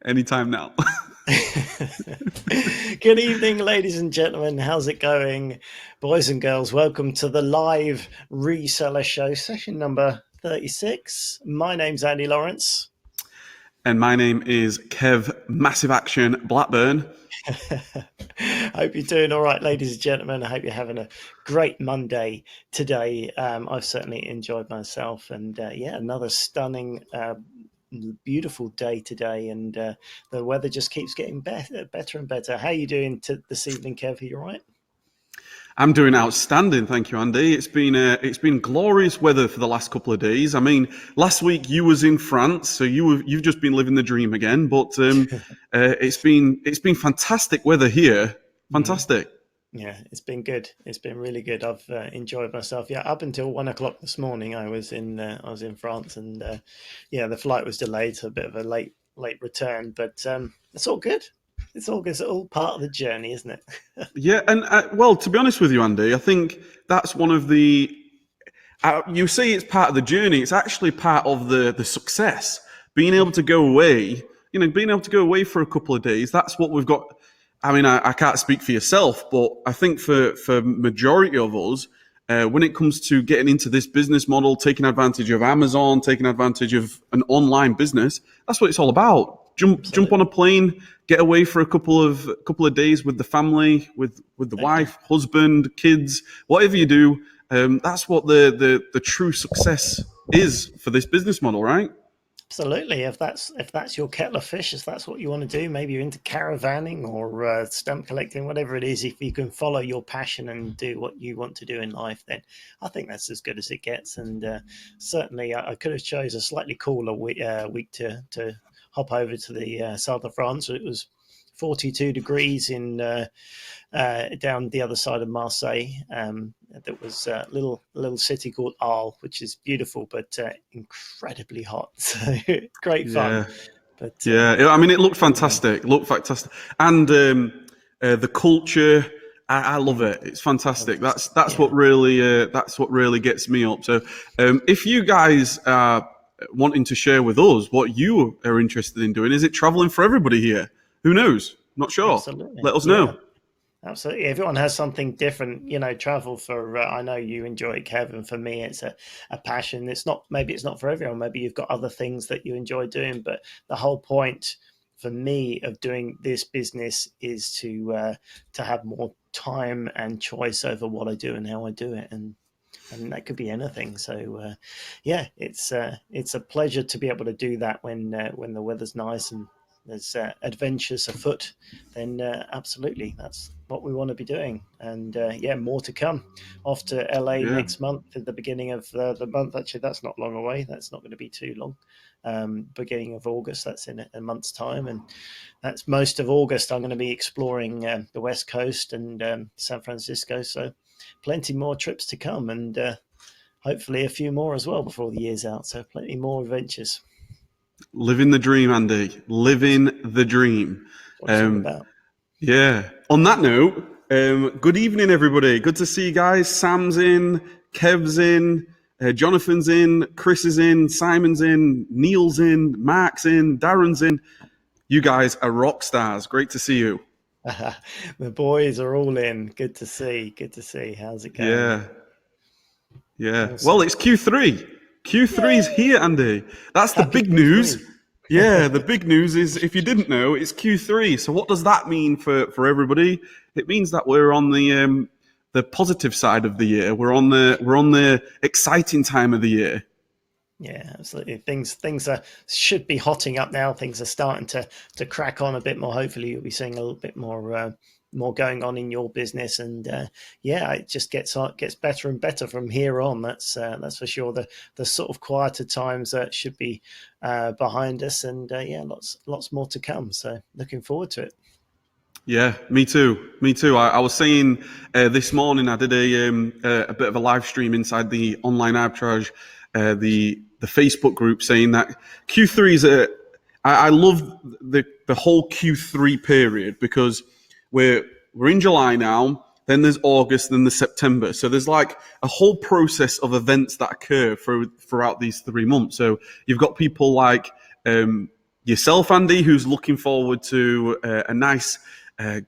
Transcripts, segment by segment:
Anytime now. Good evening, ladies and gentlemen. How's it going, boys and girls? Welcome to the live Reseller Show, session number 36. My name's Andy Lawrence. And my name is Kev Massive Action Blackburn. Hope you're doing all right, ladies and gentlemen. I hope you're having a great Monday today. I've certainly enjoyed myself, and another stunning, beautiful day today, and the weather just keeps getting better and better. How are you doing this evening, Kev? Are you all right? I'm doing outstanding, thank you, Andy. It's been glorious weather for the last couple of days. I mean, last week you was in France, so you've just been living the dream again. But it's been fantastic weather here. Fantastic. Yeah, it's been good. It's been really good. I've enjoyed myself. Yeah, up until 1 o'clock this morning, I was in France, and the flight was delayed, so a bit of a late return. But it's all good. It's all good. It's all part of the journey, isn't it? Yeah, and well, to be honest with you, Andy, I think that's one of the. You say it's part of the journey. It's actually part of the success. Being able to go away, being able to go away for a couple of days. That's what we've got. I mean, I can't speak for yourself, but I think for majority of us, when it comes to getting into this business model, taking advantage of Amazon, taking advantage of an online business, that's what it's all about. Jump on a plane, get away for a couple of days with the family, with the wife, husband, kids, whatever you do. That's what the true success is for this business model, right? Absolutely. If that's your kettle of fish, if that's what you want to do, maybe you're into caravanning or stamp collecting, whatever it is. If you can follow your passion and do what you want to do in life, then I think that's as good as it gets. And certainly, I could have chose a slightly cooler week to hop over to the south of France. It was 42 degrees in down the other side of Marseille. There was a little city called Arles, which is beautiful but incredibly hot. So great fun. Yeah. But I mean, it looked fantastic. And the culture, I love it. It's fantastic. That's what really gets me up. So, if you guys are wanting to share with us what you are interested in doing, is it traveling for everybody here? Who knows? Not sure. Absolutely. Let us know. Absolutely. Everyone has something different, travel for, I know you enjoy it, Kevin. For me, it's a passion. Maybe it's not for everyone. Maybe you've got other things that you enjoy doing, but the whole point for me of doing this business is to have more time and choice over what I do and how I do it. And that could be anything. So, it's a pleasure to be able to do that when the weather's nice and there's adventures afoot. Then absolutely, that's what we want to be doing. And more to come. Off to LA next month at the beginning of the month. Actually, that's not long away. That's not going to be too long. Beginning of August. That's in a month's time, and that's most of August. I'm going to be exploring the West Coast and San Francisco. So plenty more trips to come, and hopefully a few more as well before the year's out. So plenty more adventures. Living the dream, Andy. Living the dream. What it's all about. Yeah. On that note, good evening, everybody. Good to see you guys. Sam's in, Kev's in, Jonathan's in, Chris is in, Simon's in, Neil's in, Mark's in, Darren's in. You guys are rock stars. Great to see you. The boys are all in. Good to see. How's it going? Yeah. Awesome. Well, it's Q3. Q3 is here, Andy. That's the big news. Yeah, the big news is, if you didn't know, it's Q3. So what does that mean for everybody? It means that we're on the positive side of the year. We're on the exciting time of the year. Yeah, absolutely. Things should be hotting up now. Things are starting to crack on a bit more. Hopefully, you'll be seeing a little bit more going on in your business, and it just gets better and better from here on. That's for sure. The sort of quieter times should be behind us, and lots more to come. So looking forward to it. Yeah, me too. I was saying this morning I did a bit of a live stream inside the online arbitrage, the Facebook group, saying that Q3 is I love the whole Q3 period, because we're in July now, then there's August, then there's September. So there's like a whole process of events that occur throughout these 3 months. So you've got people like yourself, Andy, who's looking forward to a nice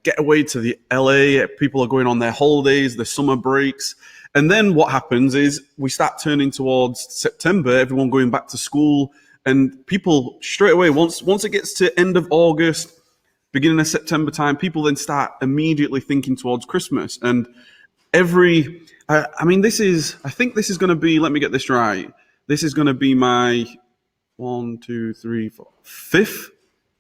getaway to the LA. People are going on their holidays, their summer breaks. And then what happens is we start turning towards September, everyone going back to school, and people straight away, once it gets to end of August, beginning of September time, people then start immediately thinking towards Christmas. And I think this is going to be, let me get this right. This is going to be my 1, 2, 3, 4, fifth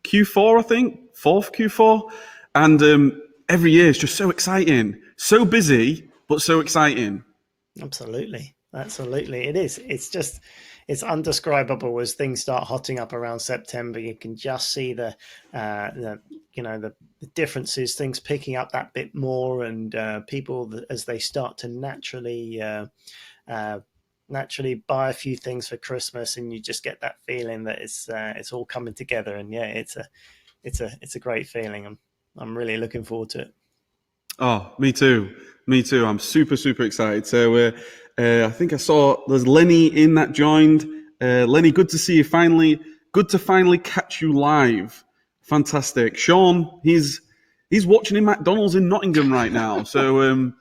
Q4, I think, fourth Q4. And every year is just so exciting, so busy, but so exciting. Absolutely. It is. It's undescribable as things start hotting up around September. You can just see the differences, things picking up that bit more, and people as they start to naturally buy a few things for Christmas, and you just get that feeling that it's all coming together. And yeah, it's a great feeling. I'm really looking forward to it. Oh, me too. I'm super, super excited. So I think I saw there's Lenny in that joined. Lenny, good to see you finally. Good to finally catch you live. Fantastic. Sean, he's watching in McDonald's in Nottingham right now. So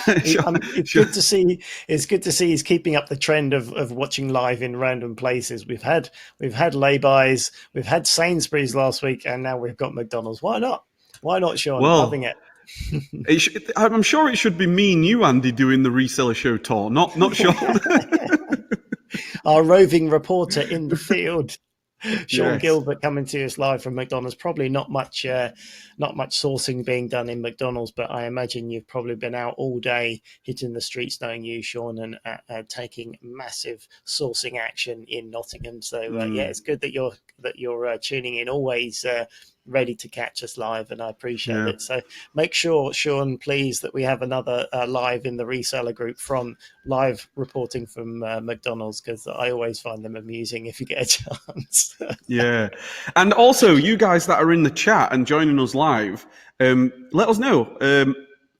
it's good to see. It's good to see he's keeping up the trend of watching live in random places. We've had laybys, we've had Sainsbury's last week, and now we've got McDonald's. Why not? Why not, Sean? Well, loving it. I'm sure it should be me and you, Andy, doing the Reseller Show tour, not Sean. Our roving reporter in the field, Sean Yes. Gilbert, coming to us live from McDonald's. Probably not much sourcing being done in McDonald's, but I imagine you've probably been out all day hitting the streets, knowing you, Sean, and taking massive sourcing action in Nottingham. So yeah, it's good that you're tuning in always. Ready to catch us live, and I appreciate it. So make sure, Sean, please, that we have another live in the reseller group from live reporting from McDonald's, because I always find them amusing if you get a chance. Yeah. And also, you guys that are in the chat and joining us live, let us know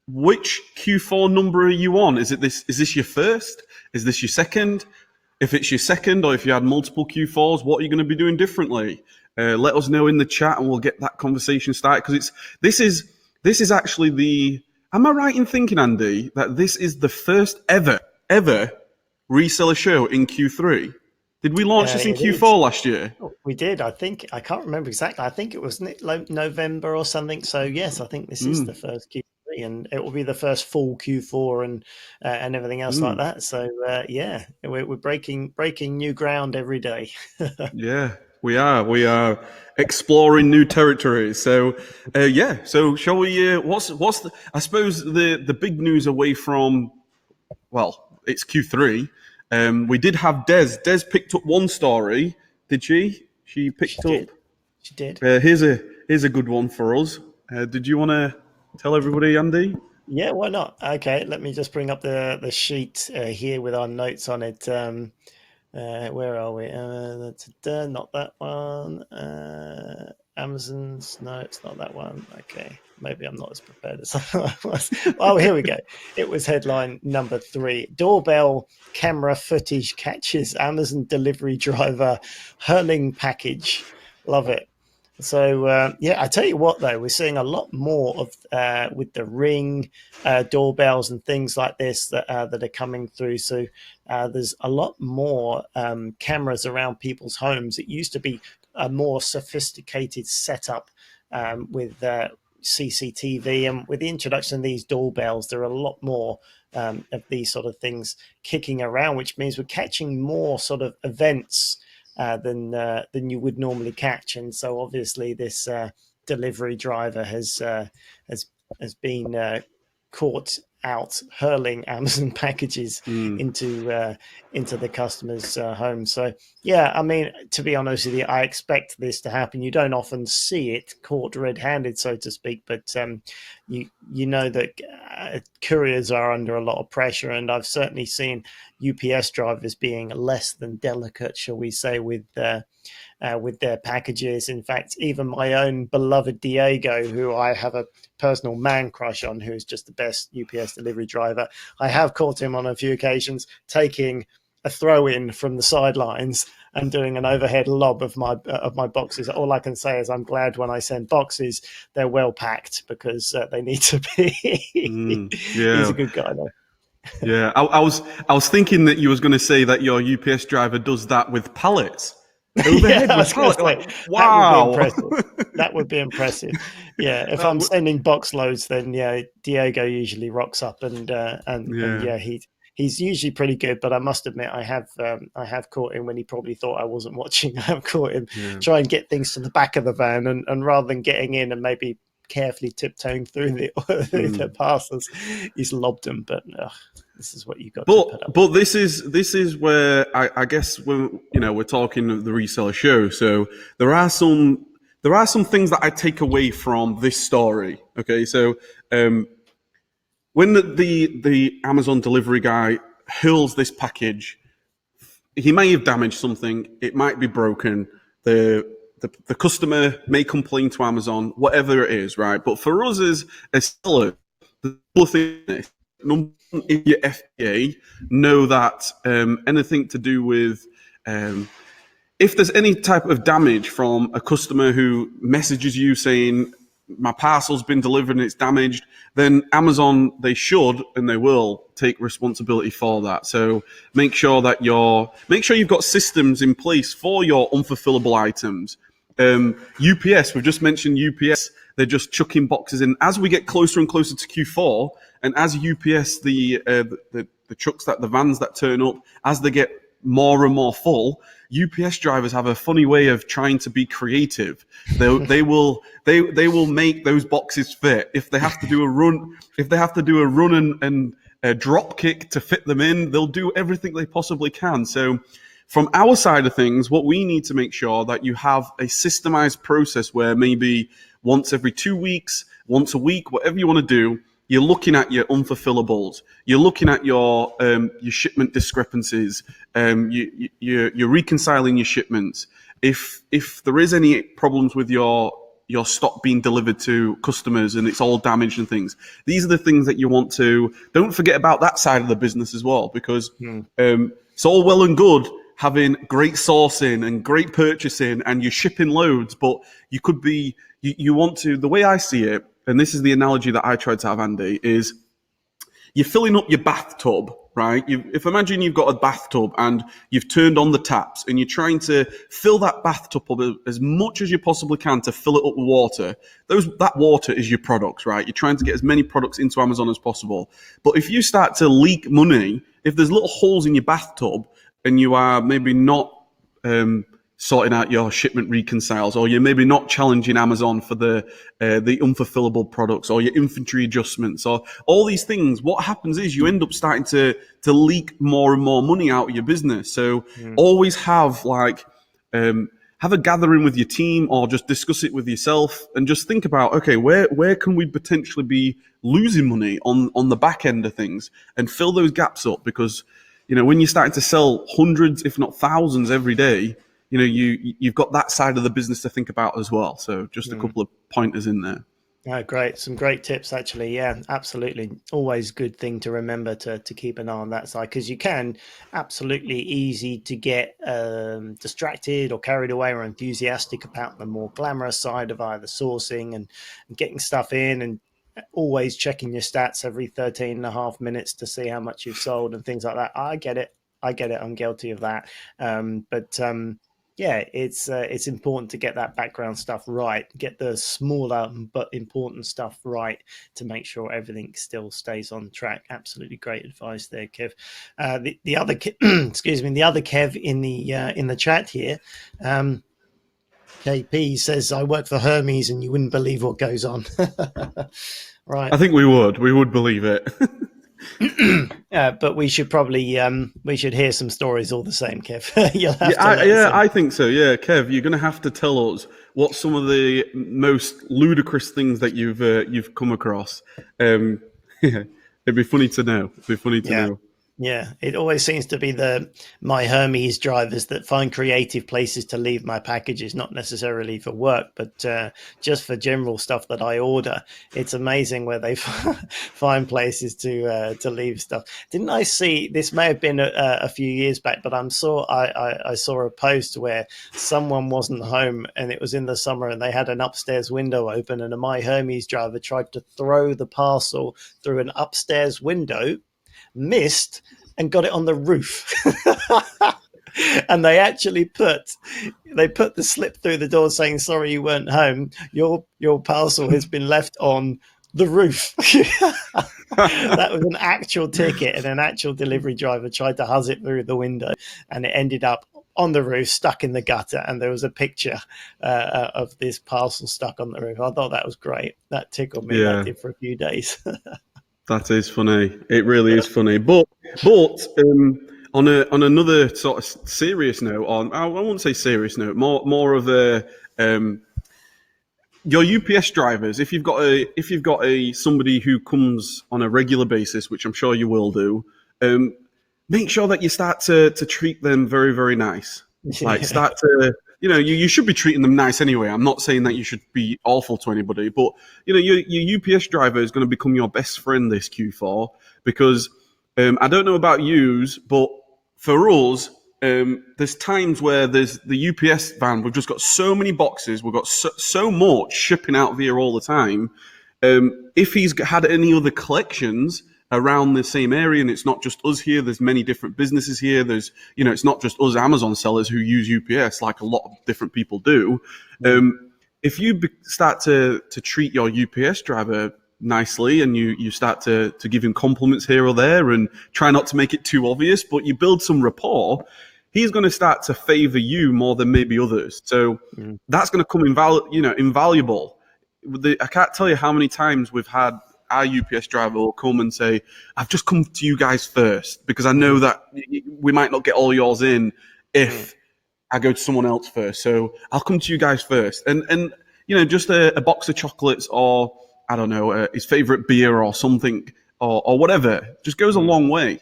which Q4 number are you on? Is this your first? Is this your second? If it's your second, or if you had multiple Q4s, what are you going to be doing differently? Let us know in the chat, and we'll get that conversation started. Because this is actually the. Am I right in thinking, Andy, that this is the first ever reseller show in Q3? Did we launch this in Q4 last year? We did. I think I can't remember exactly. I think it was November or something. So yes, I think this is the first Q3, and it will be the first full Q4 and everything else like that. So yeah, we're breaking new ground every day. Yeah. We are exploring new territories. So, yeah. So, shall we? What's the? I suppose the big news away from, well, it's Q3. We did have Des. Des picked up one story. Did she? She picked up. She did. Here's a good one for us. Did you want to tell everybody, Andy? Yeah, why not? Okay, let me just bring up the sheet here with our notes on it. Where are we? Not that one. Amazon's. No, it's not that one. Okay, maybe I'm not as prepared as I was. Oh, here we go. It was headline number 3. Doorbell camera footage catches Amazon delivery driver hurling package. Love it. So yeah, I tell you what, though, we're seeing a lot more of with the Ring doorbells and things like this that are coming through. So there's a lot more cameras around people's homes. It used to be a more sophisticated setup with CCTV, and with the introduction of these doorbells, there are a lot more of these sort of things kicking around, which means we're catching more sort of events than you would normally catch. And so obviously this delivery driver has been caught out hurling Amazon packages into the customer's home. So yeah, I mean, to be honest with you, I expect this to happen. You don't often see it caught red-handed, so to speak, but you know that couriers are under a lot of pressure, and I've certainly seen UPS drivers being less than delicate, shall we say, with their packages. In fact, even my own beloved Diego, who I have a personal man crush on, who is just the best UPS delivery driver, I have caught him on a few occasions taking a throw-in from the sidelines and doing an overhead lob of my boxes. All I can say is I'm glad when I send boxes, they're well packed, because they need to be. He's Yeah. a good guy though. Yeah. I was thinking that you was going to say that your UPS driver does that with pallets. Yeah, Overhead I with was going pallet. to say Like, that would be wow. impressive. That would be impressive. Yeah, if I'm That sending box loads, then yeah, Diego usually rocks up, and yeah. yeah, he's usually pretty good. But I must admit, I have caught him when he probably thought I wasn't watching. I have caught him Yeah. try and get things to the back of the van, and rather than getting in and maybe carefully tiptoeing through the parcels, he's lobbed them. But this is what you got to put up But with. this is where I guess we're talking of the reseller show. So there are some things that I take away from this story. Okay, so when the Amazon delivery guy hurls this package, he may have damaged something. It might be broken. The customer may complain to Amazon, whatever it is, right? But for us as a seller, the whole thing is, number one, if you're FBA, know that anything to do with if there's any type of damage from a customer who messages you saying my parcel's been delivered and it's damaged, then Amazon, they should and they will take responsibility for that. So make sure you've got systems in place for your unfulfillable items. UPS, we've just mentioned UPS. They're just chucking boxes in as we get closer and closer to Q4, and as UPS, the trucks, the vans that turn up, as they get more and more full, UPS drivers have a funny way of trying to be creative. They will make those boxes fit. If they have to do a run and a drop kick to fit them in, they'll do everything they possibly can. So from our side of things, what we need to make sure that you have a systemized process where maybe once every 2 weeks, once a week, whatever you want to do, you're looking at your unfulfillables. You're looking at your shipment discrepancies. You're reconciling your shipments. If there is any problems with your stock being delivered to customers and it's all damaged and things, these are the things that you want to. Don't forget about that side of the business as well, because it's all well and good having great sourcing and great purchasing and you're shipping loads, but you could be you want to. The way I see it, and this is the analogy that I tried to have, Andy, is you're filling up your bathtub, right? If imagine you've got a bathtub and you've turned on the taps and you're trying to fill that bathtub up as much as you possibly can to fill it up with water. That water is your products, right? You're trying to get as many products into Amazon as possible. But if you start to leak money, if there's little holes in your bathtub and you are maybe not sorting out your shipment reconciles, or you're maybe not challenging Amazon for the unfulfillable products, or your inventory adjustments, or all these things, what happens is you end up starting to leak more and more money out of your business. So always have a gathering with your team, or just discuss it with yourself, and just think about, okay, where can we potentially be losing money on the back end of things, and fill those gaps up. Because when you're starting to sell hundreds, if not thousands, every day, you've got that side of the business to think about as well. So just a couple of pointers in there. Oh, great. Some great tips, actually. Yeah, absolutely. Always good thing to remember to keep an eye on that side, because you can absolutely easy to get distracted or carried away or enthusiastic about the more glamorous side of either sourcing and getting stuff in, and always checking your stats every 13 and a half minutes to see how much you've sold and things like that. I get it. I'm guilty of that. Yeah, it's important to get that background stuff right, get the smaller but important stuff right to make sure everything still stays on track. Absolutely great advice there, Kev. The other excuse me, the other Kev in the chat here, KP says, I work for Hermes and you wouldn't believe what goes on. Right. I think we would believe it. But we should probably we should hear some stories all the same, Kev. You'll have to let us in. I think so. Yeah, Kev, you're going to have to tell us what some of the most ludicrous things that you've come across. Yeah, it'd be funny to know. It'd be funny to know. Yeah, it always seems to be my Hermes drivers that find creative places to leave my packages, not necessarily for work, but just for general stuff that I order. It's amazing where they find places to leave stuff. Didn't I see this? May have been a few years back, but I saw a post where someone wasn't home and it was in the summer and they had an upstairs window open and a My Hermes driver tried to throw the parcel through an upstairs window, missed, and got it on the roof. And they actually put the slip through the door saying, "Sorry, you weren't home. Your parcel has been left on the roof." That was an actual ticket, and an actual delivery driver tried to huzz it through the window, and it ended up on the roof, stuck in the gutter, and there was a picture of this parcel stuck on the roof. I thought that was great. That tickled me. Yeah. That did for a few days. That is funny. It really is funny. But on another sort of serious note, I won't say serious note, more of a your UPS drivers. If you've got a somebody who comes on a regular basis, which I'm sure you will do, make sure that you start to treat them very, very nice. Like start to, you should be treating them nice anyway. I'm not saying that you should be awful to anybody, but your UPS driver is going to become your best friend this Q4 because I don't know about yous, but for us, there's times where there's the UPS van. We've just got so many boxes. We've got so much shipping out of here all the time. If he's had any other collections around the same area, and it's not just us here, there's many different businesses here. There's, it's not just us Amazon sellers who use UPS like a lot of different people do. If you start to treat your UPS driver nicely and you start to give him compliments here or there and try not to make it too obvious, but you build some rapport, he's going to start to favor you more than maybe others. So that's going to come invaluable. I can't tell you how many times we've had our UPS driver will come and say, "I've just come to you guys first because I know that we might not get all yours in if I go to someone else first. So I'll come to you guys first." And just a box of chocolates or, I don't know, his favorite beer or something or whatever just goes a long way.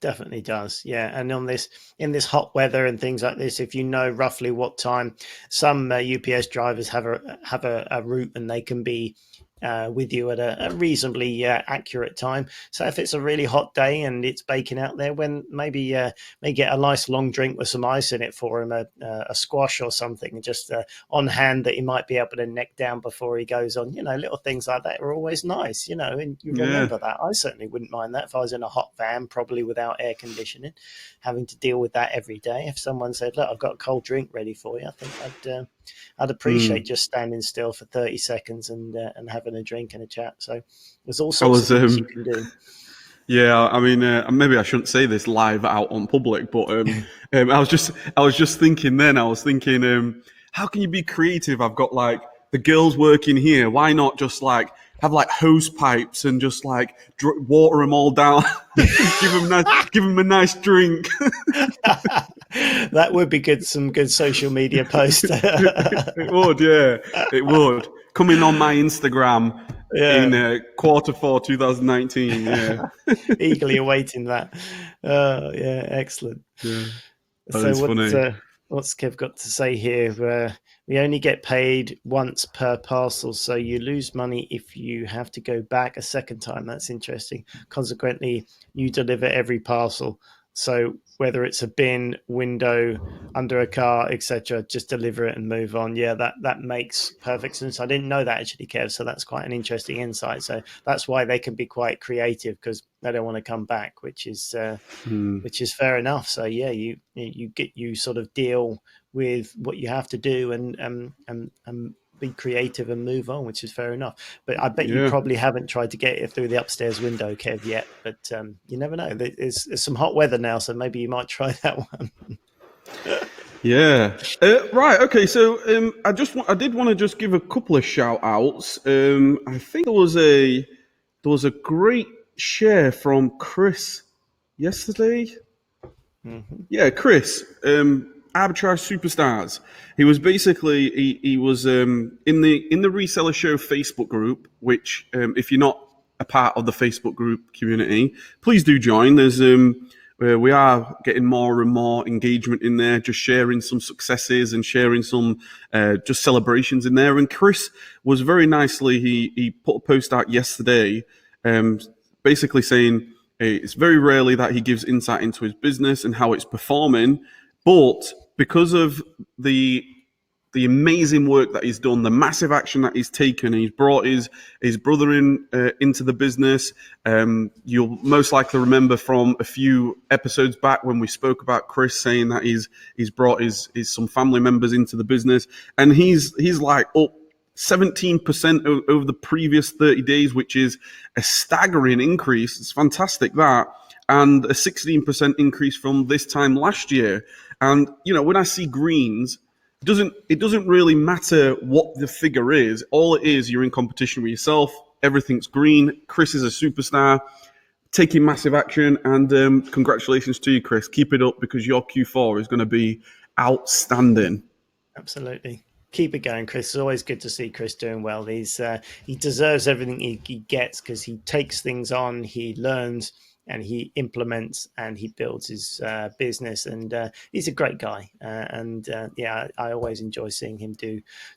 Definitely does. Yeah. And in this hot weather and things like this, if you know roughly what time, some UPS drivers have a route and they can be with you at a reasonably accurate time. So if it's a really hot day and it's baking out there, when maybe get a nice long drink with some ice in it for him, a squash or something, just on hand that he might be able to neck down before he goes on. Little things like that are always nice. And you remember that. I certainly wouldn't mind that if I was in a hot van, probably without air conditioning, having to deal with that every day. If someone said, "Look, I've got a cold drink ready for you," I think I'd appreciate just standing still for 30 seconds and having a drink and a chat. So there's all sorts of things you can do. Yeah, I mean, maybe I shouldn't say this live out on public, but I was just thinking then. I was thinking, how can you be creative? I've got like the girls working here. Why not just like have like hose pipes and just like water them all down, give them a nice drink. That would be good. Some good social media post. It would, yeah, it would. Coming on my Instagram in Q4 2019. Yeah, eagerly awaiting that. Yeah, excellent. Yeah, so what's Kev got to say here? We only get paid once per parcel, so you lose money if you have to go back a second time. That's interesting. Consequently, you deliver every parcel. So whether it's a bin, window, under a car, etc., just deliver it and move on. Yeah, that makes perfect sense. I didn't know that actually, Kev. So that's quite an interesting insight. So that's why they can be quite creative because they don't want to come back, which is fair enough. So yeah, you sort of deal with what you have to do and be creative and move on, which is fair enough. But I bet you probably haven't tried to get it through the upstairs window, Kev, yet. But you never know. There's some hot weather now, so maybe you might try that one. Yeah. Right. Okay. So I did want to just give a couple of shout outs. I think there was a great share from Chris yesterday. Mm-hmm. Yeah, Chris. Arbitrage Superstars. He was basically he was in the Reseller Show Facebook group, which if you're not a part of the Facebook group community, please do join. There's we are getting more and more engagement in there, just sharing some successes and sharing some just celebrations in there. And Chris was very nicely, he put a post out yesterday, basically saying it's very rarely that he gives insight into his business and how it's performing, but because of the amazing work that he's done, the massive action that he's taken, he's brought his brother into the business. You'll most likely remember from a few episodes back when we spoke about Chris saying that he's brought his some family members into the business, and he's like up 17% over the previous 30 days, which is a staggering increase. It's fantastic that. And a 16% increase from this time last year. And, when I see greens, it doesn't really matter what the figure is. All it is, you're in competition with yourself. Everything's green. Chris is a superstar, taking massive action. And congratulations to you, Chris. Keep it up, because your Q4 is going to be outstanding. Absolutely. Keep it going, Chris. It's always good to see Chris doing well. He deserves everything he gets, because he takes things on, he learns, and he implements, and he builds his business. And he's a great guy. I always enjoy seeing him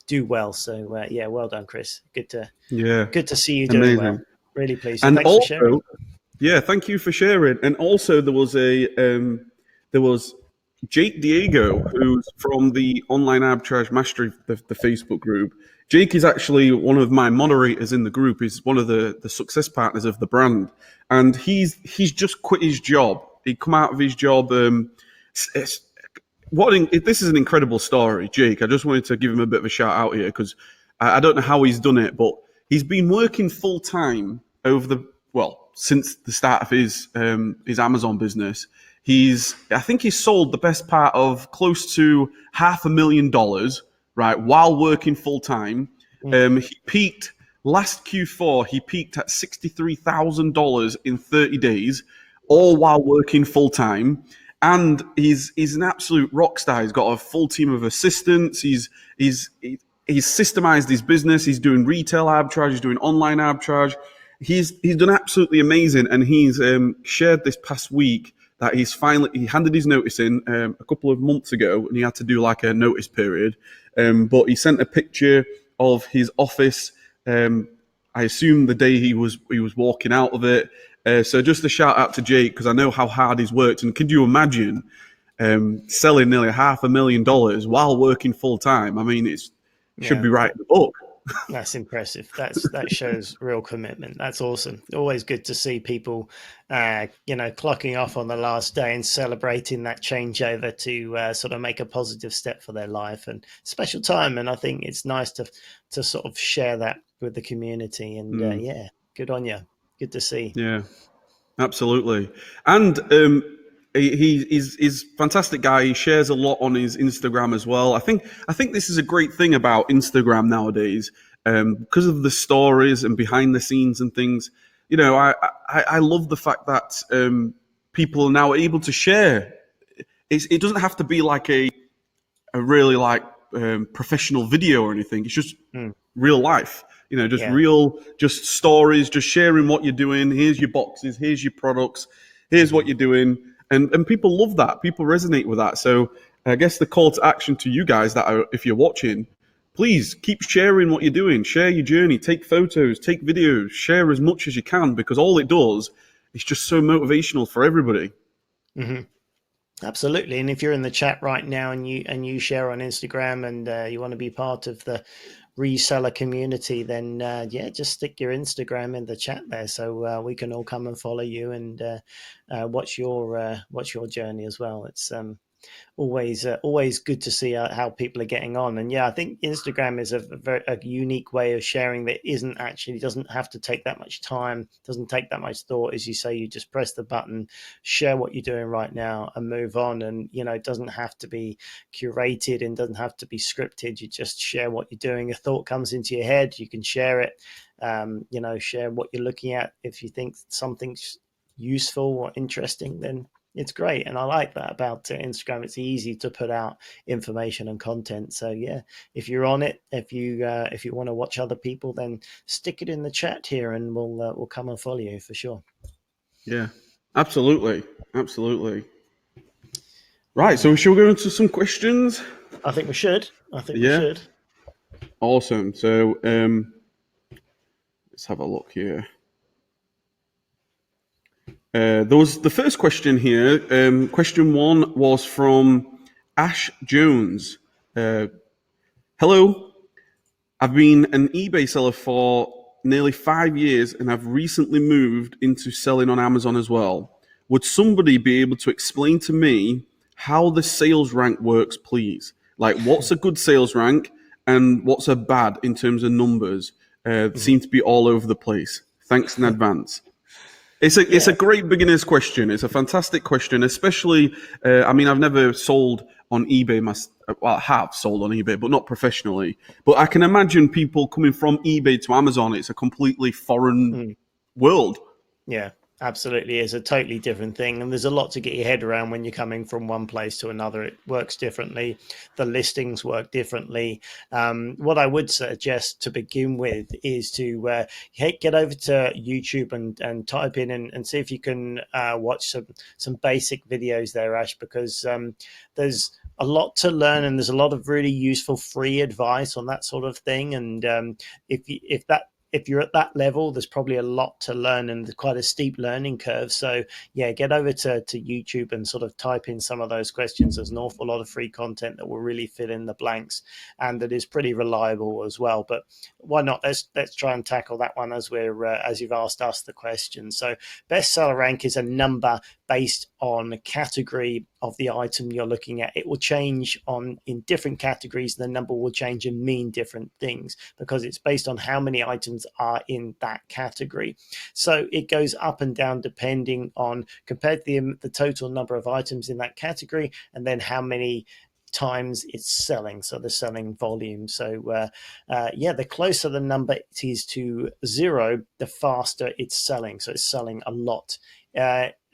do well. So well done, Chris. Good to see you doing Amazing. well. Really pleased. And thanks also, for sharing. Yeah, thank you for sharing. And also, there was Jake Diego, who's from the Online Arbitrage Mastery, the Facebook group. Jake is actually one of my moderators in the group. He's one of the success partners of the brand, and he's just quit his job. He come out of his job. This is an incredible story, Jake. I just wanted to give him a bit of a shout out here, because I don't know how he's done it, but he's been working full time since the start of his Amazon business. I think he's sold the best part of close to $500,000, right, while working full time. He peaked last Q4. He peaked at $63,000 in 30 days, all while working full time. And he's an absolute rock star. He's got a full team of assistants. He's systemized his business. He's doing retail arbitrage. He's doing online arbitrage. He's done absolutely amazing. And he's shared this past week that he handed his notice in a couple of months ago, and he had to do like a notice period. But he sent a picture of his office. I assume the day he was walking out of it. So just a shout out to Jake, because I know how hard he's worked. And could you imagine selling nearly $500,000 while working full time? I mean, should be right in the book. That's impressive. That shows real commitment. That's awesome. Always good to see people, clocking off on the last day and celebrating that changeover to sort of make a positive step for their life, and special time. And I think it's nice to sort of share that with the community. And good on you. Good to see. Yeah, absolutely. And he's a fantastic guy. He shares a lot on his Instagram as well. I think this is a great thing about Instagram nowadays, because of the stories and behind the scenes and things. I love the fact that people are now able to share. It doesn't have to be like a really like professional video or anything. It's just real life. Just stories, just sharing what you're doing. Here's your boxes, here's your products, here's what you're doing. And people love that. People resonate with that. So I guess the call to action to you guys if you're watching, please keep sharing what you're doing. Share your journey, take photos, take videos, share as much as you can, because all it does is just so motivational for everybody. Mm-hmm. Absolutely. And if you're in the chat right now and you share on Instagram and you want to be part of the reseller community, then just stick your Instagram in the chat there, so we can all come and follow you and watch your journey as well. It's always good to see how people are getting on. And I think Instagram is a unique way of sharing that doesn't have to take that much time, doesn't take that much thought. As you say, you just press the button, share what you're doing right now, and move on. And it doesn't have to be curated and doesn't have to be scripted. You just share what you're doing. A thought comes into your head, you can share it. Share what you're looking at. If you think something's useful or interesting, then it's great, and I like that about Instagram. It's easy to put out information and content. So yeah, if you're on it, if you want to watch other people, then stick it in the chat here, and we'll come and follow you for sure. Yeah, absolutely, absolutely. Right, so shall we go into some questions? I think we should. I think we Yeah, should. awesome. So let's have a look here. The first question here. Question one was from Ash Jones. Hello, I've been an eBay seller for nearly 5 years and I've recently moved into selling on Amazon as well. Would somebody be able to explain to me how the sales rank works, please? Like, what's a good sales rank and what's a bad in terms of numbers? Seem to be all over the place. Thanks in advance. It's a Yeah. great beginner's question. It's a fantastic question, especially. I mean, I've never sold on eBay. Well, I have sold on eBay, but not professionally. But I can imagine people coming from eBay to Amazon. It's a completely foreign Mm. world. Yeah, absolutely. It's a totally different thing. And there's a lot to get your head around when you're coming from one place to another. It works differently. The listings work differently. What I would suggest to begin with is to get over to YouTube and type in and see if you can watch some basic videos there, Ash, because there's a lot to learn and there's a lot of really useful free advice on that sort of thing. And if you're at that level, there's probably a lot to learn and quite a steep learning curve. So yeah, get over to YouTube and sort of type in some of those questions. There's an awful lot of free content that will really fill in the blanks and that is pretty reliable as well. But why not? Let's try and tackle that one as we're as you've asked us the question. So bestseller rank is a number based on a category of the item you're looking at. It will change in different categories. The number will change and mean different things because it's based on how many items are in that category. So it goes up and down depending on compared to the total number of items in that category and then how many times it's selling, so the selling volume. So the closer the number it is to zero, the faster it's selling. So it's selling a lot.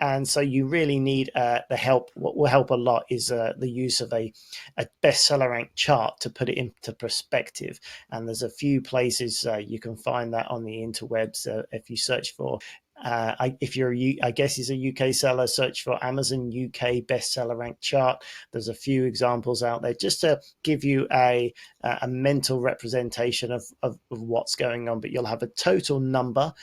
And so you really need the help. What will help a lot is the use of a bestseller rank chart to put it into perspective. And there's a few places you can find that on the interwebs. If you search for if you're I guess he's a UK seller, search for Amazon UK bestseller rank chart. There's a few examples out there just to give you a mental representation of what's going on. But you'll have a total number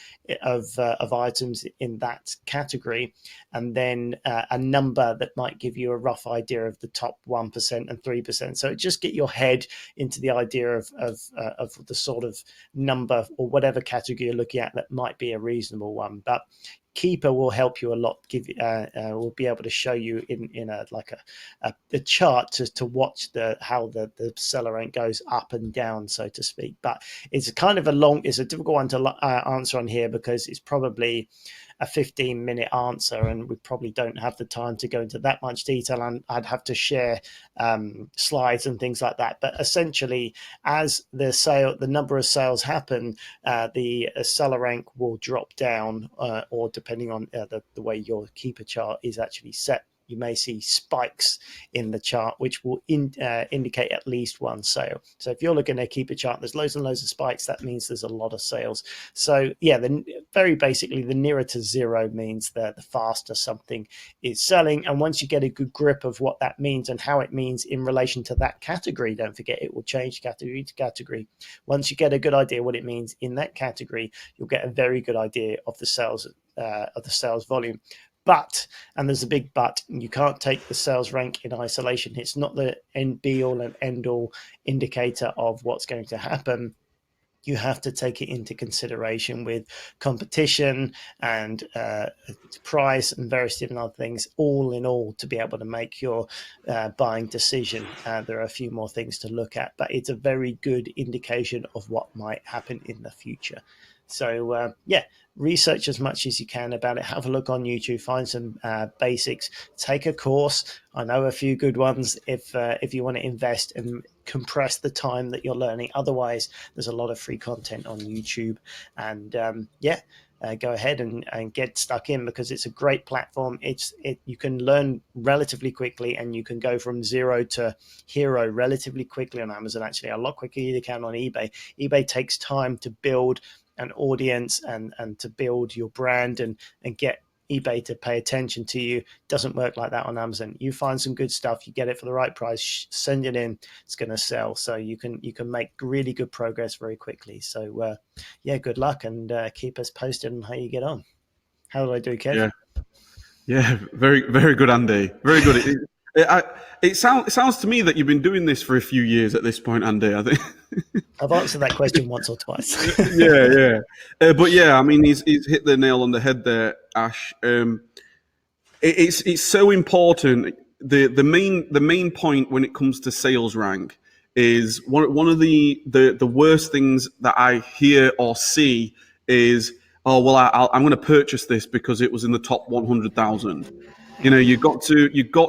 of items in that category, and then a number that might give you a rough idea of the top 1% and 3%. So just get your head into the idea of the sort of number or whatever category you're looking at that might be a reasonable one. But Keeper will help you a lot. Will be able to show you in a chart to watch how the seller rank goes up and down, so to speak. But it's a difficult one to answer on here because it's probably a 15-minute answer, and we probably don't have the time to go into that much detail. And I'd have to share slides and things like that. But essentially, as the number of sales happen, the seller rank will drop down, or depending on the way your keeper chart is actually set, you may see spikes in the chart, which will indicate at least one sale. So if you're looking at a keeper chart, there's loads and loads of spikes. That means there's a lot of sales. So yeah, very basically, the nearer to zero means the faster something is selling. And once you get a good grip of what that means and how it means in relation to that category, don't forget it will change category to category. Once you get a good idea what it means in that category, you'll get a very good idea of the sales volume. But, and there's a big but, you can't take the sales rank in isolation. It's not the be all and end all indicator of what's going to happen. You have to take it into consideration with competition and price and various different other things, all in all, to be able to make your buying decision. There are a few more things to look at, but it's a very good indication of what might happen in the future. So research as much as you can about it. Have a look on YouTube, find some basics, take a course. I know a few good ones if you want to invest and compress the time that you're learning. Otherwise, there's a lot of free content on YouTube, and go ahead and get stuck in, because it's a great platform. You can learn relatively quickly, and you can go from zero to hero relatively quickly on Amazon, actually a lot quicker than you can on eBay. eBay takes time to build an audience and to build your brand and get eBay to pay attention to you. Doesn't work like that on Amazon. You find some good stuff, you get it for the right price, send it in, it's going to sell. So you can make really good progress very quickly. So yeah, good luck, and keep us posted on how you get on. How did I do, Kev? Yeah, yeah, very, very good, Andy. Very good. It sounds to me that you've been doing this for a few years at this point, Andy. I think. I've answered that question once or twice. Yeah, yeah. But yeah, I mean, he's hit the nail on the head there, Ash. It's so important. The main point when it comes to sales rank is one of the worst things that I hear or see is, oh well, I'm going to purchase this because it was in the top 100,000. You got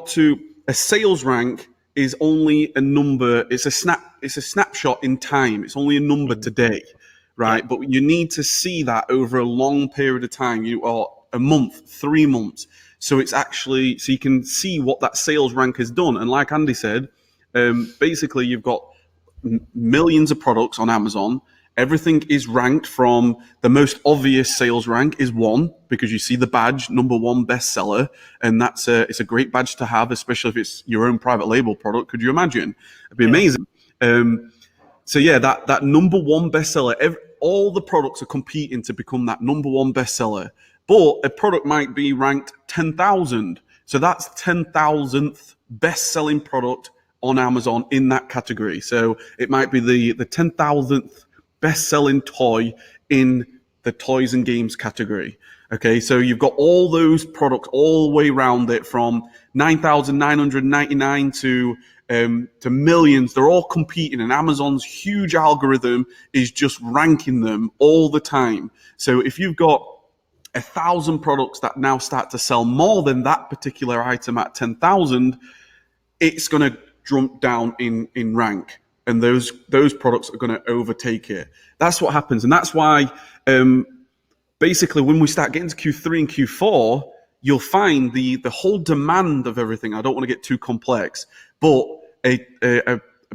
to a sales rank is only a number. It's a snapshot in time. It's only a number today, Yeah, right? But you need to see that over a long period of time. Or a month, 3 months. So so you can see what that sales rank has done. And like Andy said, basically you've got millions of products on Amazon. Everything is ranked from the most obvious sales rank is 1, because you see the badge, number 1 bestseller, and it's a great badge to have, especially if it's your own private label product. Could you imagine? It'd be amazing. So yeah, that number 1 bestseller. All the products are competing to become that number 1 bestseller, but a product might be ranked 10,000. So that's 10,000th best-selling product on Amazon in that category. So it might be the 10,000th best-selling toy in the toys and games category. Okay, so you've got all those products all the way around it, from 9,999 to millions. They're all competing, and Amazon's huge algorithm is just ranking them all the time. So if you've got 1,000 products that now start to sell more than that particular item at 10,000, it's going to jump down in rank, and those products are going to overtake it. That's what happens, and that's why basically when we start getting to Q3 and Q4, you'll find the whole demand of everything. I don't want to get too complex, but a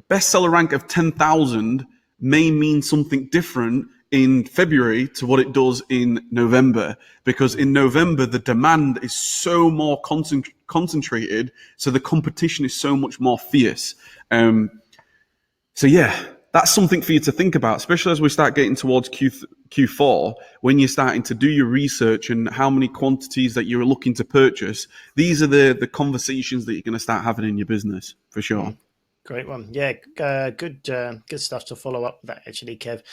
bestseller rank of 10,000 may mean something different in February to what it does in November, because in November the demand is so more concentrated, so the competition is so much more fierce. So yeah, that's something for you to think about, especially as we start getting towards Q4, when you're starting to do your research and how many quantities that you're looking to purchase. These are the conversations that you're going to start having in your business, for sure. Great one. Yeah, good stuff to follow up with that, actually, Kev.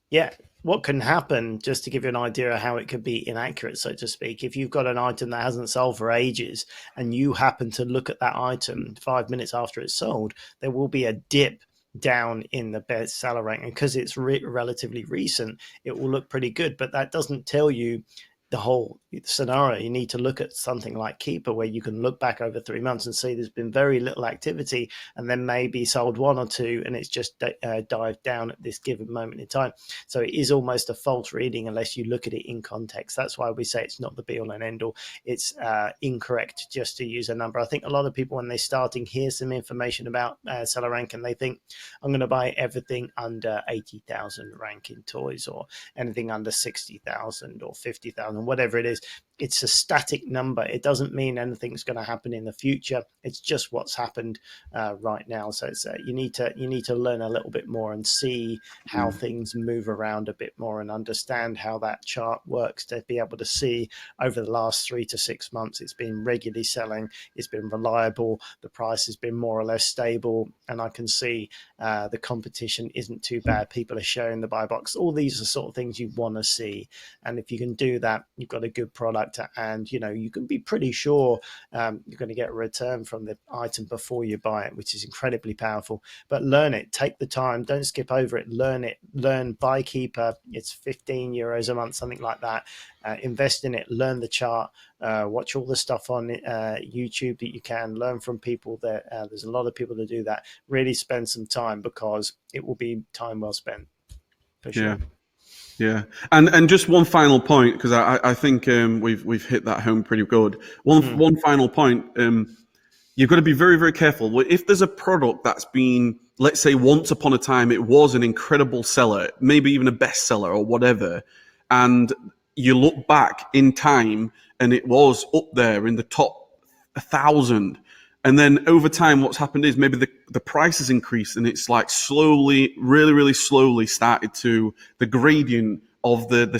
Yeah, what can happen, just to give you an idea of how it could be inaccurate, so to speak, if you've got an item that hasn't sold for ages and you happen to look at that item 5 minutes after it's sold, there will be a dip down in the bestseller rank, and because it's relatively recent, it will look pretty good, but that doesn't tell you the whole scenario. You need to look at something like Keeper, where you can look back over 3 months and see there's been very little activity, and then maybe sold 1 or 2, and it's just dived down at this given moment in time. So it is almost a false reading unless you look at it in context. That's why we say it's not the be all and end all. It's incorrect just to use a number. I think a lot of people, when they're starting, hear some information about seller rank and they think, I'm going to buy everything under 80,000 rank in toys, or anything under 60,000 or 50,000, whatever it is. It's a static number. It doesn't mean anything's going to happen in the future. It's just what's happened right now. So it's, you need to learn a little bit more and see how things move around a bit more, and understand how that chart works, to be able to see over the last 3 to 6 months it's been regularly selling, it's been reliable, the price has been more or less stable, and I can see the competition isn't too bad. People are sharing the buy box. All these are the sort of things you want to see, and if you can do that, you've got a good product, and you can be pretty sure you're going to get a return from the item before you buy it, which is incredibly powerful. But learn it, take the time, don't skip over it, learn Buy Keeper. It's €15 a month, something like that. Invest in it, learn the chart, watch all the stuff on YouTube that you can, learn from people that there's a lot of people that do that. Really spend some time, because it will be time well spent, for sure. Yeah. Yeah, and just one final point, because I think we've hit that home pretty good. One final point. You've got to be very, very careful. If there's a product that's been, let's say, once upon a time, it was an incredible seller, maybe even a bestseller or whatever, and you look back in time and it was up there in the top 1,000, and then over time, what's happened is maybe the price has increased and it's like slowly, really, really slowly started to, the gradient of the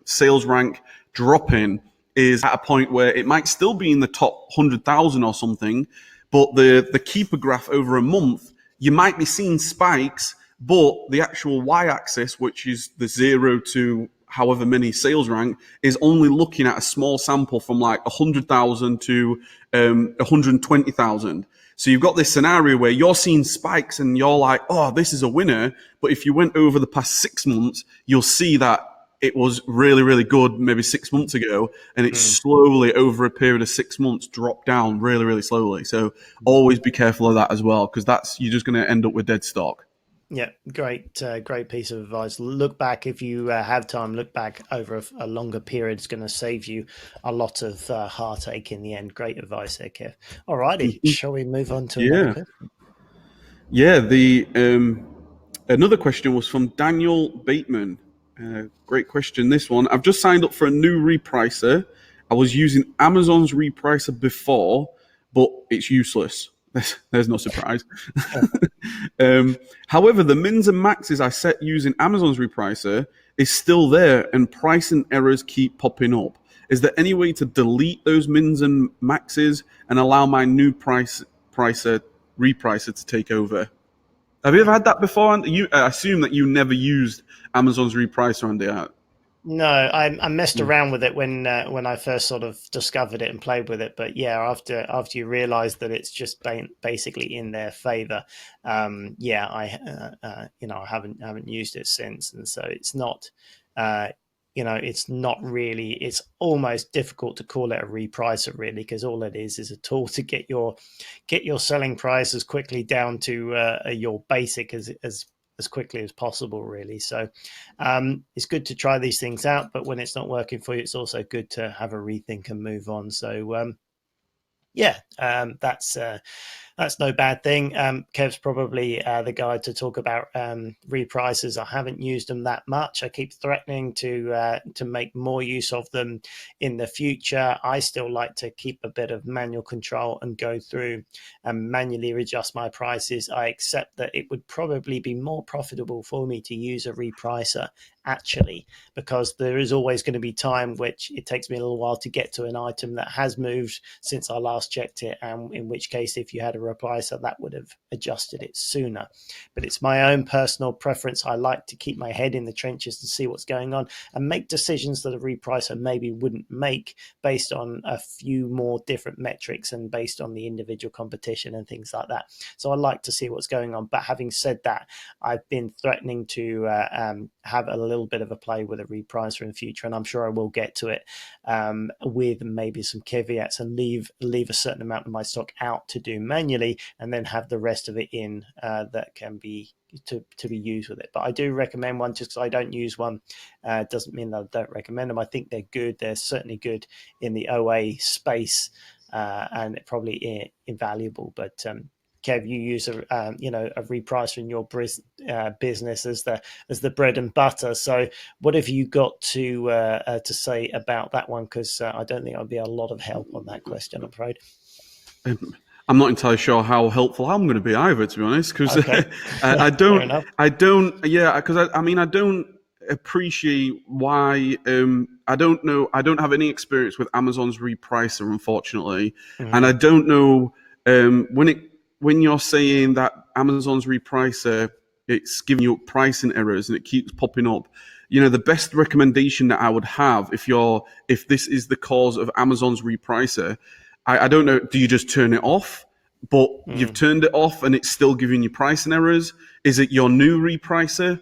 sales rank dropping is at a point where it might still be in the top 100,000 or something, but the keeper graph over a month, you might be seeing spikes, but the actual y-axis, which is the 0 to however many sales rank, is only looking at a small sample from like 100,000 to 120,000. So you've got this scenario where you're seeing spikes and you're like, oh, this is a winner. But if you went over the past 6 months, you'll see that it was really, really good maybe 6 months ago, and it's slowly over a period of 6 months dropped down really, really slowly. So always be careful of that as well, because you're just going to end up with dead stock. Yeah, great piece of advice. Look back if you have time. Look back over a longer period. It's going to save you a lot of heartache in the end. Great advice there, Kev. All righty, shall we move on to another question? Yeah, another question was from Daniel Bateman. Great question, this one. I've just signed up for a new repricer. I was using Amazon's repricer before, but it's useless. There's no surprise. However, the mins and maxes I set using Amazon's repricer is still there, and pricing errors keep popping up. Is there any way to delete those mins and maxes and allow my new repricer to take over? Have you ever had that before? I assume that you never used Amazon's repricer, Andy. No, I messed around with it when I first sort of discovered it and played with it. But yeah, after you realise that it's just basically in their favour, I haven't used it since, and so it's not. It's not really. It's almost difficult to call it a repricer, really, because all it is a tool to get your selling price as quickly down to your basic as quickly as possible, really. So it's good to try these things out, but when it's not working for you, it's also good to have a rethink and move on. So that's no bad thing. Kev's probably the guy to talk about reprices. I haven't used them that much. I keep threatening to make more use of them in the future. I still like to keep a bit of manual control and go through and manually adjust my prices. I accept that it would probably be more profitable for me to use a repricer, actually, because there is always going to be time which it takes me a little while to get to an item that has moved since I last checked it, and in which case, if you had a repricer, that would have adjusted it sooner. But it's my own personal preference. I like to keep my head in the trenches to see what's going on and make decisions that a repricer maybe wouldn't make based on a few more different metrics and based on the individual competition and things like that. So I like to see what's going on. But having said that, I've been threatening to have a little bit of a play with a repricer in the future, and I'm sure I will get to it with maybe some caveats and leave a certain amount of my stock out to do manually, and then have the rest of it in that can be to be used with it. But I do recommend one. Just because I don't use one doesn't mean that I don't recommend them. I think they're good. They're certainly good in the OA space and probably invaluable. But Kev, you use a repricer in your business as the bread and butter. So what have you got to say about that one? Because I don't think I'll be a lot of help on that question, I'm afraid. I'm not entirely sure how helpful I'm going to be either, to be honest, because okay. I don't appreciate why. I don't know. I don't have any experience with Amazon's repricer, unfortunately, and I don't know when you're saying that Amazon's repricer, it's giving you pricing errors and it keeps popping up. The best recommendation that I would have if this is the cause of Amazon's repricer, I don't know, do you just turn it off? But you've turned it off and it's still giving you pricing errors? Is it your new repricer?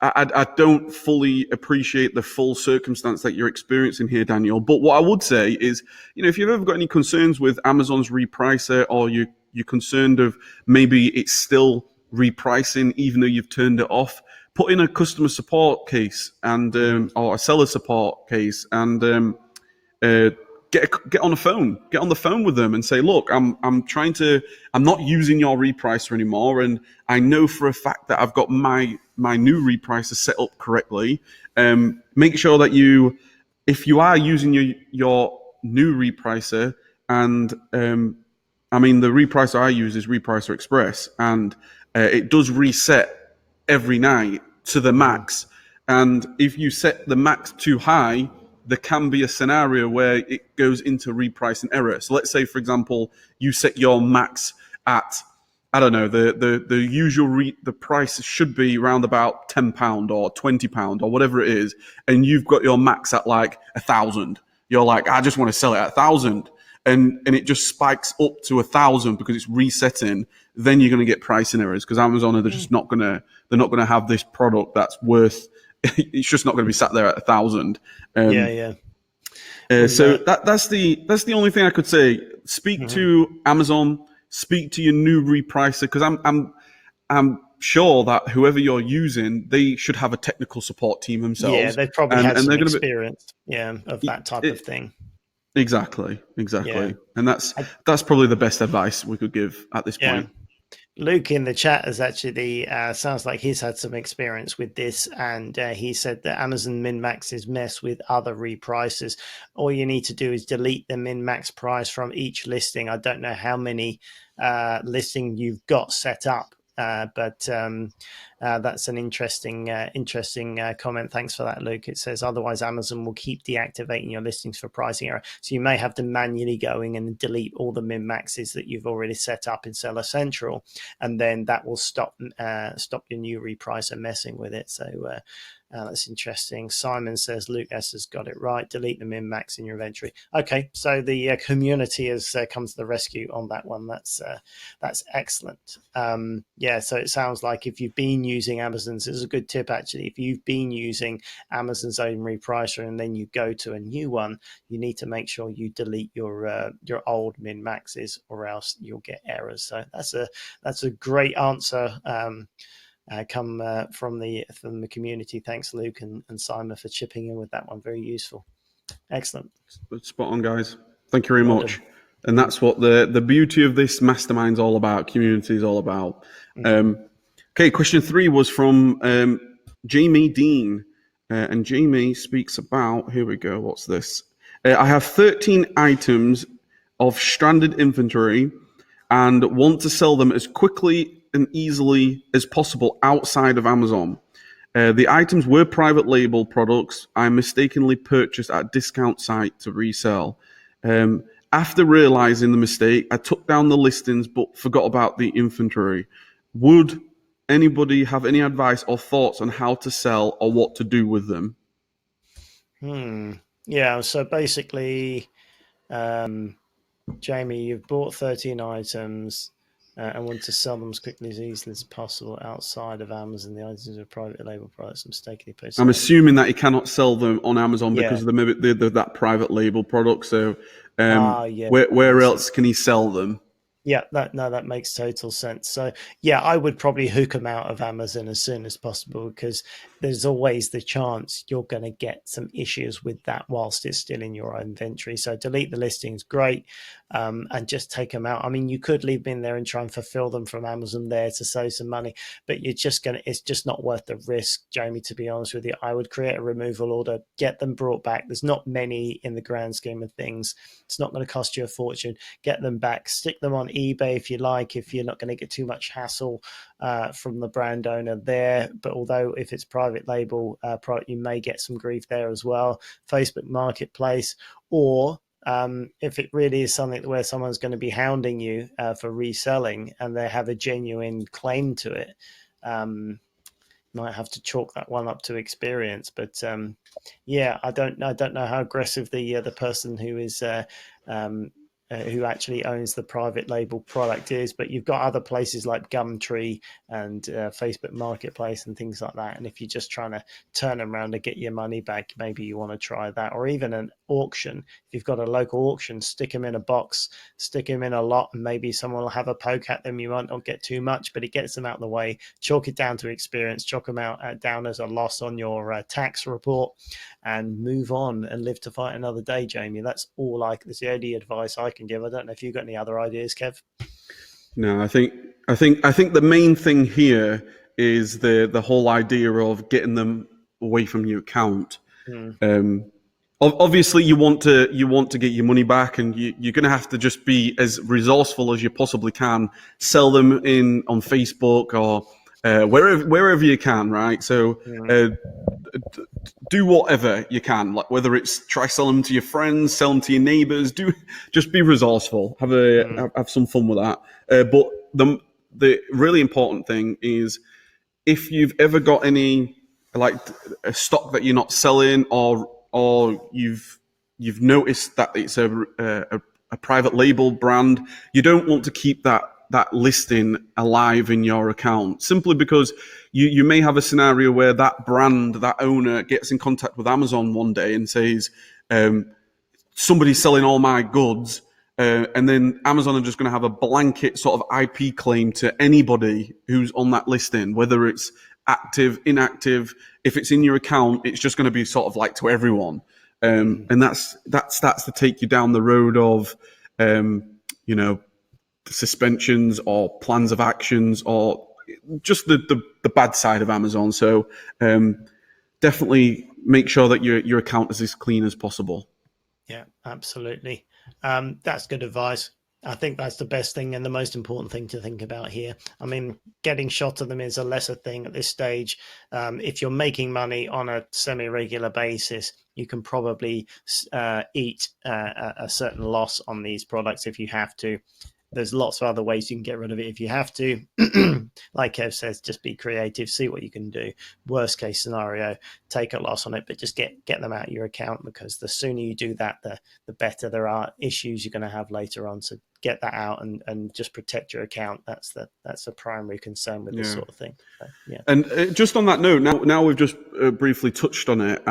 I don't fully appreciate the full circumstance that you're experiencing here, Daniel. But what I would say is, if you've ever got any concerns with Amazon's repricer, or you're concerned of maybe it's still repricing even though you've turned it off, put in a customer support case and or a seller support case, and uh, get on the phone, get on the phone with them, and say, look, I'm not using your repricer anymore, and I know for a fact that I've got my new repricer set up correctly. Make sure that if you are using your new repricer, and I mean, the repricer I use is Repricer Express, and it does reset every night to the max. And if you set the max too high, there can be a scenario where it goes into repricing error. So let's say, for example, you set your max at, I don't know, the usual the price should be around about £10 or £20 or whatever it is, and you've got your max at like 1,000. You're like, I just want to sell it at 1,000. And it just spikes up to 1,000 because it's resetting. Then you're going to get pricing errors because Amazon are just not gonna have this product that's worth. It's just not going to be sat there at 1,000. So that's the only thing I could say. Speak to Amazon. Speak to your new repricer, because I'm sure that whoever you're using, they should have a technical support team themselves. Yeah, they probably have some experience. Of that type of thing. Exactly. Yeah. And that's probably the best advice we could give at this point. Luke in the chat has actually sounds like he's had some experience with this, and he said that Amazon min-maxes mess with other reprices. All you need to do is delete the min-max price from each listing. I don't know how many listing you've got set up, but that's an interesting comment. Thanks for that, Luke. It says otherwise Amazon will keep deactivating your listings for pricing error, so you may have to manually going and delete all the min maxes that you've already set up in Seller Central, and then that will stop your new repricer messing with it. So that's interesting. Simon says Luke S has got it right. Delete the min max in your inventory. Okay, so the community has come to the rescue on that one. That's excellent. So it sounds like if you've been using Amazon's, this is a good tip actually. If you've been using Amazon's own repricer and then you go to a new one, you need to make sure you delete your old min maxes, or else you'll get errors. So that's a great answer. Come from the community. Thanks, Luke and Simon, for chipping in with that one. Very useful. Excellent. Spot on, guys. Thank you very much. And that's what the beauty of this mastermind's all about. Community is all about. Okay, question 3 was from Jamie Dean, and Jamie speaks about. Here we go. What's this? I have 13 items of stranded inventory and want to sell them as quickly and easily as possible outside of Amazon. The items were private label products I mistakenly purchased at a discount site to resell. After realizing the mistake, I took down the listings but forgot about the inventory. Would anybody have any advice or thoughts on how to sell or what to do with them? Yeah, so basically, Jamie, you've bought 13 items and want to sell them as quickly as easily as possible outside of Amazon. The items are private label products mistakenly posted. I'm assuming that you cannot sell them on Amazon because of that private label product. So where else can he sell them? Yeah, that makes total sense. So yeah, I would probably hook them out of Amazon as soon as possible, because there's always the chance you're going to get some issues with that whilst it's still in your inventory. So delete the listings, great, and just take them out. I mean, you could leave them in there and try and fulfill them from Amazon there to save some money, but it's just not worth the risk, Jamie, to be honest with you. I would create a removal order, get them brought back. There's not many in the grand scheme of things. It's not going to cost you a fortune. Get them back, stick them on eBay if you like, if you're not going to get too much hassle from the brand owner there. But although if it's private label product, you may get some grief there as well. Facebook Marketplace, or if it really is something where someone's going to be hounding you for reselling and they have a genuine claim to it, might have to chalk that one up to experience. But I don't know how aggressive the person who is who actually owns the private label product is, but you've got other places like Gumtree and Facebook Marketplace and things like that. And if you're just trying to turn them around to get your money back, maybe you want to try that. Or even an auction. If you've got a local auction, stick them in a box, stick them in a lot, and maybe someone will have a poke at them. You might not get too much, but it gets them out of the way. Chalk it down to experience, chalk them out down as a loss on your tax report, and move on and live to fight another day, Jamie. That's that's the only advice I can give. I don't know if you've got any other ideas, Kev. No, I think the main thing here is the whole idea of getting them away from your account. Obviously, you want to get your money back, and you're going to have to just be as resourceful as you possibly can. Sell them on Facebook or wherever you can, right? So do whatever you can, like whether it's try sell them to your friends, sell them to your neighbors. Just be resourceful. Have some fun with that. But the really important thing is, if you've ever got any like a stock that you're not selling, or you've noticed that it's a private label brand, you don't want to keep that listing alive in your account, simply because you may have a scenario where that brand, that owner, gets in contact with Amazon one day and says, somebody's selling all my goods, and then Amazon are just going to have a blanket sort of IP claim to anybody who's on that listing, whether it's active, inactive. If it's in your account, it's just going to be sort of like to everyone, and that starts to take you down the road of suspensions or plans of actions, or just the bad side of Amazon. So definitely make sure that your account is as clean as possible. Yeah, absolutely. That's good advice. I think that's the best thing and the most important thing to think about here. I mean, getting shot of them is a lesser thing at this stage. If you're making money on a semi-regular basis, you can probably eat a certain loss on these products if you have to. There's lots of other ways you can get rid of it if you have to. Like Kev says, just be creative, see what you can do. Worst case scenario, take a loss on it, but just get them out of your account, because the sooner you do that, the better. There are issues you're going to have later on. So get that out and just protect your account. That's the primary concern with this sort of thing. Yeah. And just on that note, now we've just briefly touched on it.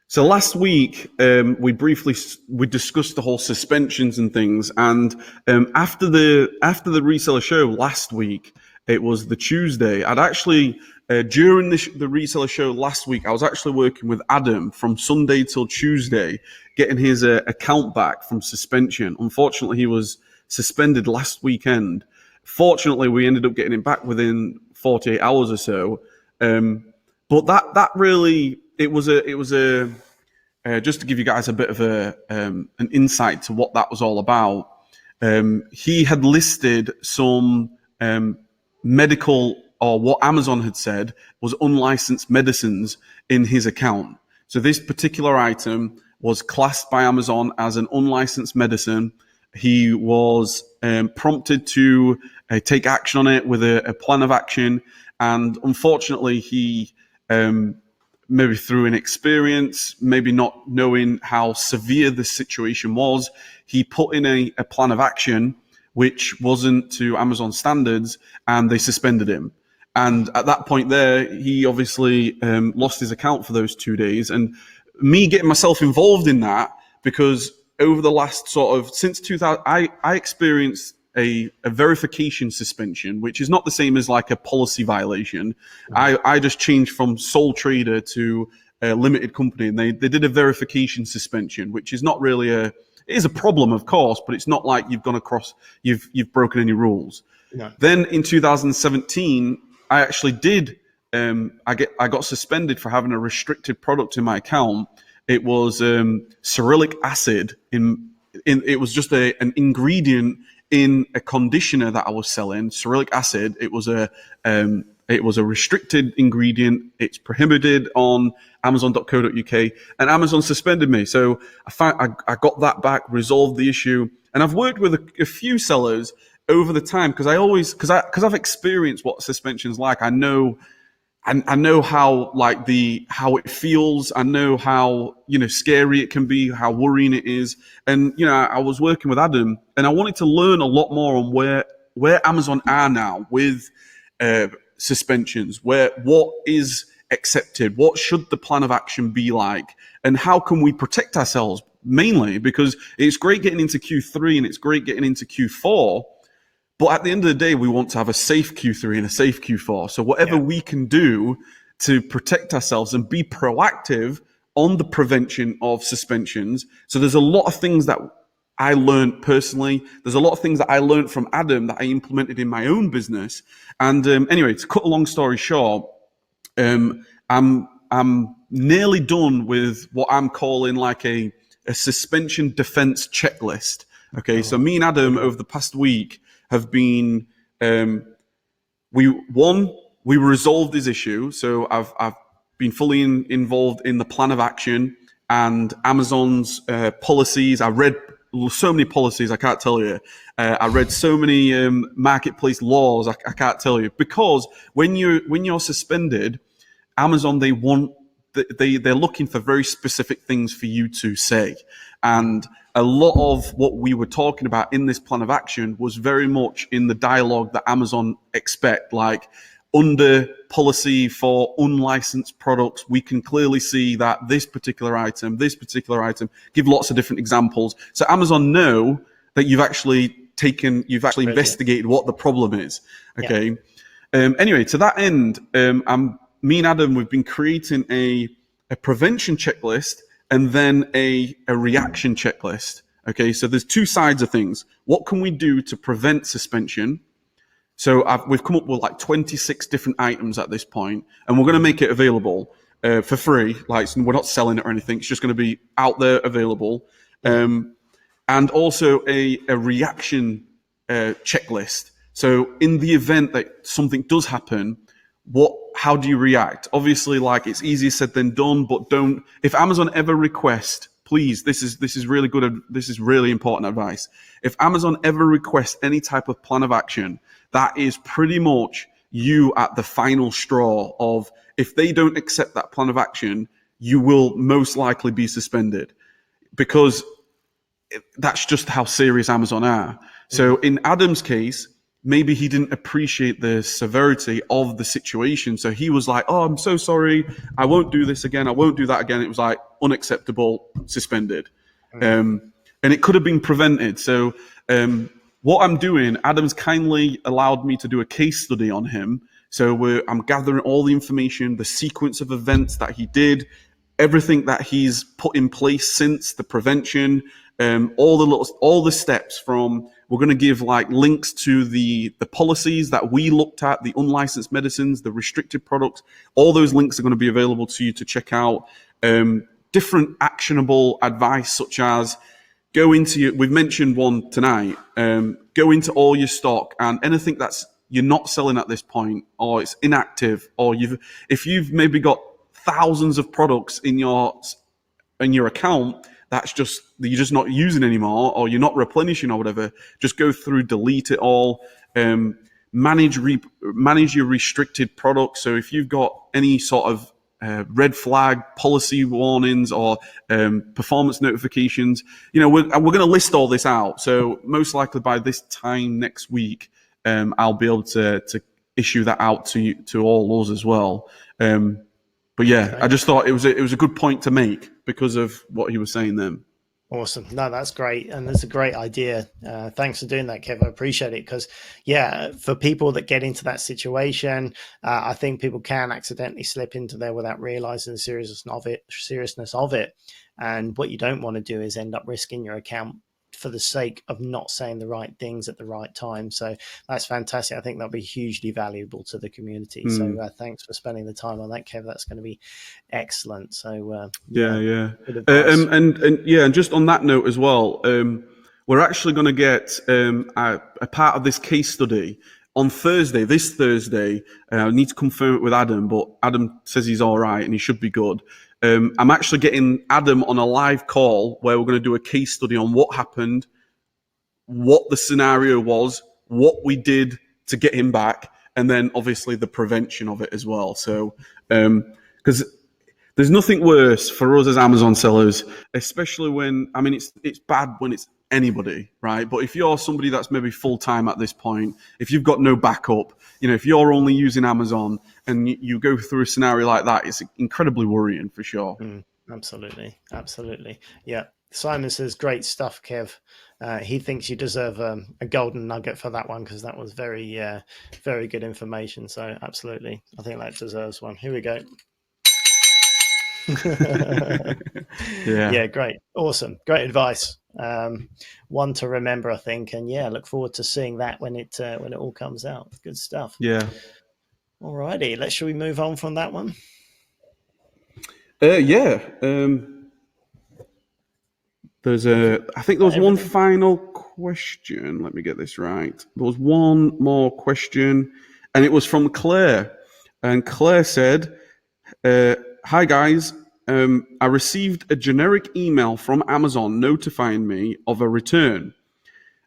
So last week, we discussed the whole suspensions and things. And after the Reseller Show last week, it was the Tuesday. I'd actually, during the Reseller Show last week, I was actually working with Adam from Sunday till Tuesday, getting his account back from suspension. Unfortunately, he was suspended last weekend. Fortunately, we ended up getting him back within 48 hours or so. But that really, it was a just to give you guys a bit of an insight to what that was all about. He had listed some medical, or what Amazon had said was unlicensed medicines in his account. So this particular item was classed by Amazon as an unlicensed medicine. He was prompted to take action on it with a plan of action, and unfortunately, he maybe through inexperience, maybe not knowing how severe the situation was, he put in a plan of action which wasn't to Amazon standards, and they suspended him. And at that point there, he obviously lost his account for those 2 days. And me getting myself involved in that, because over the last since 2000, I experienced a verification suspension, which is not the same as like a policy violation. I just changed from sole trader to a limited company, and they did a verification suspension, which is not really it is a problem, of course, but it's not like you've gone across, you've broken any rules. No. Then in 2017, I actually did, I got suspended for having a restricted product in my account. It was cerulic acid it was just an ingredient in a conditioner that I was selling. Cerulic acid. It was a restricted ingredient. It's prohibited on Amazon.co.uk, and Amazon suspended me. So I got that back, resolved the issue, and I've worked with a few sellers over the time, because I've experienced what suspension's like. I know I know how how it feels. I know how, scary it can be, how worrying it is. And, I was working with Adam and I wanted to learn a lot more on where Amazon are now with suspensions, what is accepted, what should the plan of action be like, and how can we protect ourselves mainly, because it's great getting into Q3 and it's great getting into Q4. But at the end of the day, we want to have a safe Q3 and a safe Q4. So whatever we can do to protect ourselves and be proactive on the prevention of suspensions. So there's a lot of things that I learned personally. There's a lot of things that I learned from Adam that I implemented in my own business. And anyway, to cut a long story short, I'm nearly done with what I'm calling like a suspension defense checklist. Okay, so me and Adam over the past week have been we resolved his issue. So I've been fully involved in the plan of action and Amazon's policies. I read so many policies, I can't tell you. I read so many marketplace laws, I can't tell you. Because when you're suspended, Amazon, they're looking for very specific things for you to say. And a lot of what we were talking about in this plan of action was very much in the dialogue that Amazon expect. Like under policy for unlicensed products, we can clearly see that this particular item, give lots of different examples. So Amazon know that you've actually investigated what the problem is. Okay. Yeah. Anyway, to that end, me and Adam, we've been creating a prevention checklist and then a reaction checklist. Okay, so there's two sides of things. What can we do to prevent suspension? So we've come up with like 26 different items at this point, and we're going to make it available for free. Like we're not selling it or anything. It's just going to be out there available. And also a reaction checklist. So in the event that something does happen, how do you react? Obviously, like it's easier said than done, but if Amazon ever request, please, this is really good. This is really important advice. If Amazon ever requests any type of plan of action, that is pretty much you at the final straw of, if they don't accept that plan of action, you will most likely be suspended, because that's just how serious Amazon are. So in Adam's case, maybe he didn't appreciate the severity of the situation. So he was like, oh, I'm so sorry. I won't do this again. I won't do that again. It was like unacceptable, suspended. And it could have been prevented. So what I'm doing, Adam's kindly allowed me to do a case study on him. So I'm gathering all the information, the sequence of events that he did, everything that he's put in place since the prevention, all the steps from. We're going to give like links to the policies that we looked at, the unlicensed medicines, the restricted products. All those links are going to be available to you to check out. Different actionable advice, such as we've mentioned one tonight, go into all your stock and anything that's you're not selling at this point, or it's inactive, or if you've maybe got thousands of products in your account, you're just not using anymore, or you're not replenishing or whatever, just go through, delete it all, manage your restricted products. So if you've got any sort of red flag policy warnings or performance notifications, we're going to list all this out. So most likely by this time next week, I'll be able to issue that out to all us as well. But yeah, okay. I just thought it was a good point to make because of what he was saying then. Awesome. No, that's great. And that's a great idea. Thanks for doing that, Kev. I appreciate it, because, yeah, for people that get into that situation, I think people can accidentally slip into there without realizing the seriousness of it. And what you don't want to do is end up risking your account for the sake of not saying the right things at the right time. So that's fantastic. I think that'll be hugely valuable to the community. So thanks for spending the time on that, Kev. That's going to be excellent. So yeah. And just on that note as well, we're actually going to get a part of this case study on this Thursday. I need to confirm it with Adam, but Adam says he's all right and he should be good. I'm actually getting Adam on a live call where we're going to do a case study on what happened, what the scenario was, what we did to get him back, and then obviously the prevention of it as well. So, because there's nothing worse for us as Amazon sellers, especially when, I mean, it's bad when it's anybody, right? But if you're somebody that's maybe full-time at this point, if you've got no backup, if you're only using Amazon and you go through a scenario like that, it's incredibly worrying for sure. Absolutely. Yeah. Simon says, great stuff, Kev. He thinks you deserve a golden nugget for that one, because that was very, very good information. So absolutely, I think that deserves one. Here we go. Yeah, great. Awesome. Great advice. One to remember, I think. And yeah, look forward to seeing that when it all comes out. Good stuff. Yeah. All righty. Shall we move on from that one? Yeah. I think there was one final question. Let me get this right. There was one more question, and it was from Claire. And Claire said, hi guys, I received a generic email from Amazon notifying me of a return.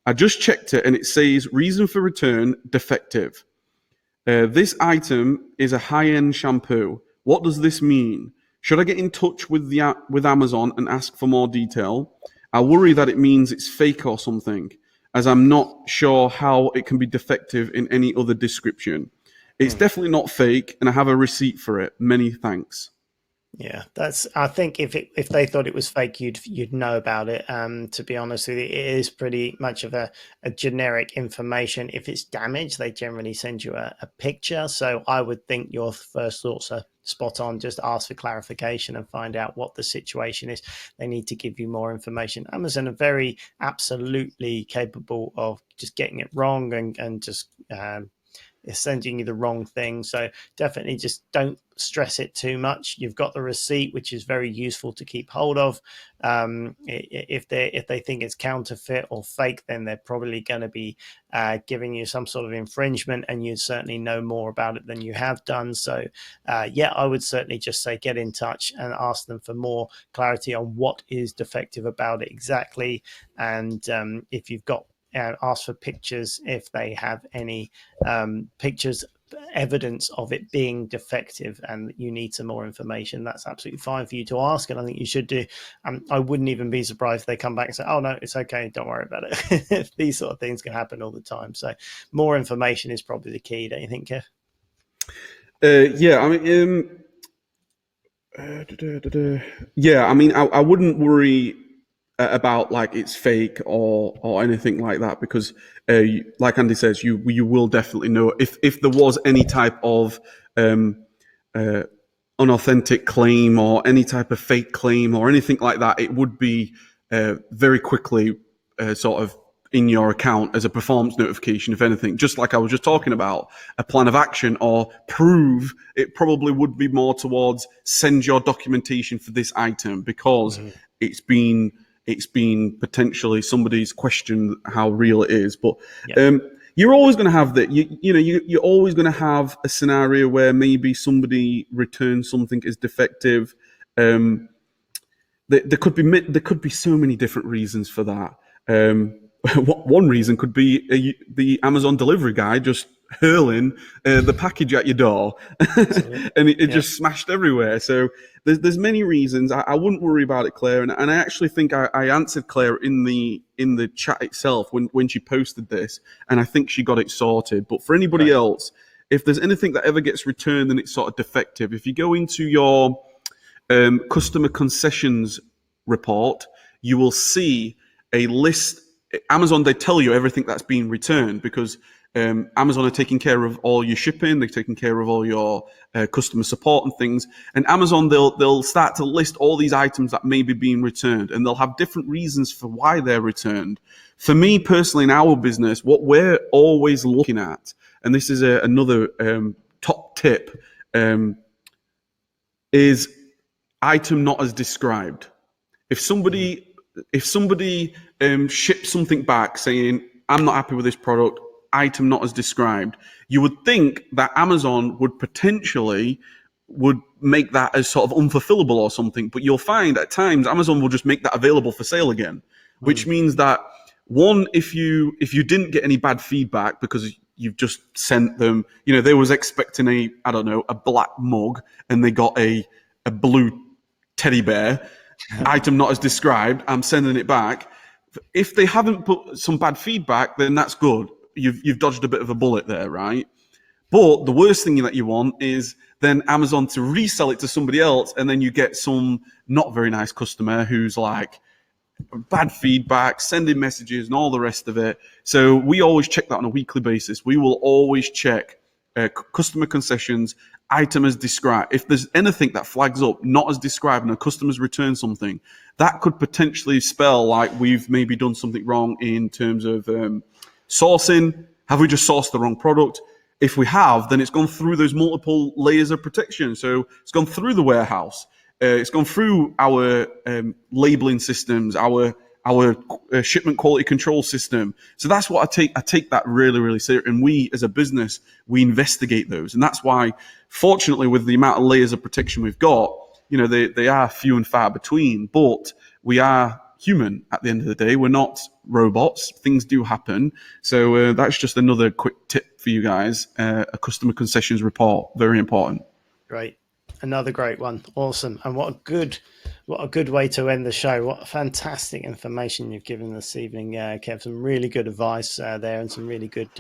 I just checked it and it says reason for return, defective. This item is a high-end shampoo. What does this mean? Should I get in touch with Amazon and ask for more detail? I worry that it means it's fake or something, as I'm not sure how it can be defective in any other description. It's definitely not fake, and I have a receipt for it. Many thanks. Yeah, I think if they thought it was fake, you'd know about it. To be honest with you, it is pretty much of a generic information. If it's damaged, they generally send you a picture. So I would think your first thoughts are spot on. Just ask for clarification and find out what the situation is. They need to give you more information. Amazon are very absolutely capable of just getting it wrong and just sending you the wrong thing. So definitely just don't stress it too much. You've got the receipt, which is very useful to keep hold of. If they think it's counterfeit or fake, then they're probably going to be giving you some sort of infringement, and you certainly know more about it than you have done. So yeah, I would certainly just say get in touch and ask them for more clarity on what is defective about it exactly. And if you've got ask for pictures if they have any pictures, evidence of it being defective, and you need some more information. That's absolutely fine for you to ask, and I think you should do. I wouldn't even be surprised if they come back and say, oh no, it's okay, don't worry about it. These sort of things can happen all the time. So more information is probably the key, don't you think, Kev? Yeah, I mean, I wouldn't worry about like it's fake or anything like that, because like Andy says, you will definitely know if there was any type of unauthentic claim or any type of fake claim or anything like that. It would be very quickly sort of in your account as a performance notification, if anything. Just like I was just talking about, a plan of action or prove, it probably would be more towards send your documentation for this item, because it's been potentially somebody's questioned how real it is. But you're always going to have that. You're always going to have a scenario where maybe somebody returns something as defective. There could be so many different reasons for that. One reason could be the Amazon delivery guy just hurling the package at your door, and it just smashed everywhere. So there's many reasons. I wouldn't worry about it, Claire, and I actually think I answered Claire in the chat itself when she posted this, and I think she got it sorted. But for anybody else, if there's anything that ever gets returned and it's sort of defective, if you go into your customer concessions report, you will see a list. Amazon, they tell you everything that's being returned, because Amazon are taking care of all your shipping, they're taking care of all your customer support and things. And Amazon, they'll start to list all these items that may be being returned, and they'll have different reasons for why they're returned. For me personally, in our business, what we're always looking at, and this is another top tip, is item not as described. If somebody ships something back saying, I'm not happy with this product, item not as described, you would think that Amazon would make that as sort of unfulfillable or something. But you'll find at times Amazon will just make that available for sale again, which means that, one, if you didn't get any bad feedback because you've just sent them, they was expecting a black mug and they got a blue teddy bear, item not as described, I'm sending it back. If they haven't put some bad feedback, then that's good. You've dodged a bit of a bullet there, right? But the worst thing that you want is then Amazon to resell it to somebody else, and then you get some not very nice customer who's like, bad feedback, sending messages and all the rest of it. So we always check that on a weekly basis. We will always check customer concessions, item as described. If there's anything that flags up not as described and a customer's returned something, that could potentially spell like we've maybe done something wrong in terms of sourcing. Have we just sourced the wrong product? If we have, then it's gone through those multiple layers of protection. So it's gone through the warehouse. It's gone through our labeling systems, our shipment quality control system. So that's what I take that really, really serious. And we, as a business, we investigate those. And that's why, fortunately, with the amount of layers of protection we've got, they are few and far between. But we are human at the end of the day. We're not robots. Things do happen. So that's just another quick tip for you guys. A customer concessions report, very important. Great. Another great one. Awesome. And what a good way to end the show. What fantastic information you've given this evening, Kev. Some really good advice there, and some really good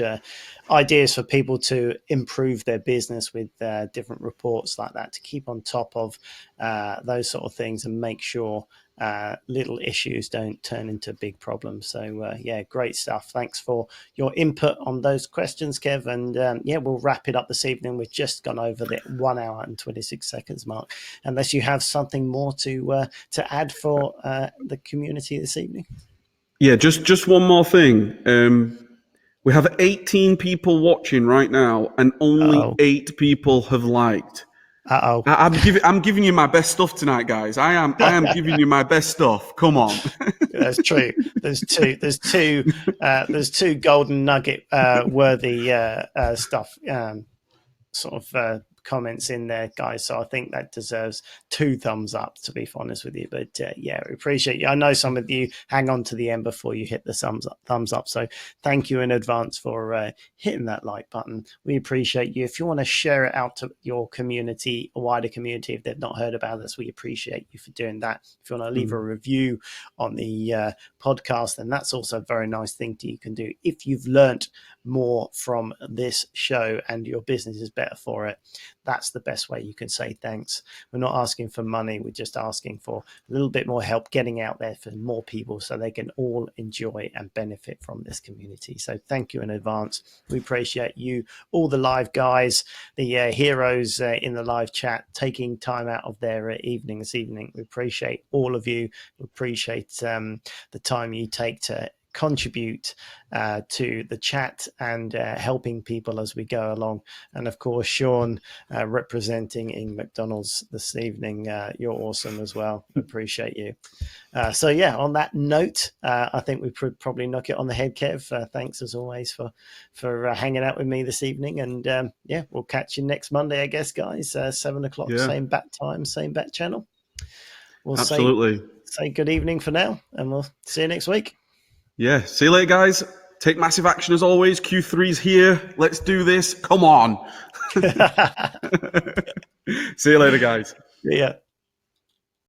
ideas for people to improve their business with different reports like that, to keep on top of those sort of things and make sure little issues don't turn into big problems. So great stuff. Thanks for your input on those questions, Kev. And we'll wrap it up this evening. We've just gone over the 1 hour and 26 seconds mark. Unless you have something more to add for the community this evening. Yeah, just one more thing. We have 18 people watching right now, and only 8 people have liked. I'm giving you my best stuff tonight, guys. I am giving you my best stuff. Come on. That's true. There's two golden nugget worthy stuff sort of comments in there, guys. So I think that deserves 2 thumbs up, to be honest with you. But we appreciate you. I know some of you hang on to the end before you hit the thumbs up. So thank you in advance for hitting that like button. We appreciate you. If you want to share it out to your community, a wider community, if they've not heard about us, we appreciate you for doing that. If you want to leave a review on the podcast, then that's also a very nice thing you can do. If you've learnt more from this show and your business is better for it, that's the best way you can say thanks. We're not asking for money. We're just asking for a little bit more help getting out there for more people so they can all enjoy and benefit from this community. So thank you in advance. We appreciate you, all the live guys, the heroes in the live chat, taking time out of their evening this evening. We appreciate all of you. We appreciate the time you take to contribute to the chat and helping people as we go along. And of course, Sean representing in McDonald's this evening. You're awesome as well. Appreciate you. On that note, I think we probably knock it on the head, Kev. Thanks as always for hanging out with me this evening. And we'll catch you next Monday, I guess, guys. 7 o'clock, same bat time, same bat channel. We'll absolutely say good evening for now, and we'll see you next week. Yeah, see you later, guys. Take massive action as always. Q3's here. Let's do this. Come on. See you later, guys. Yeah.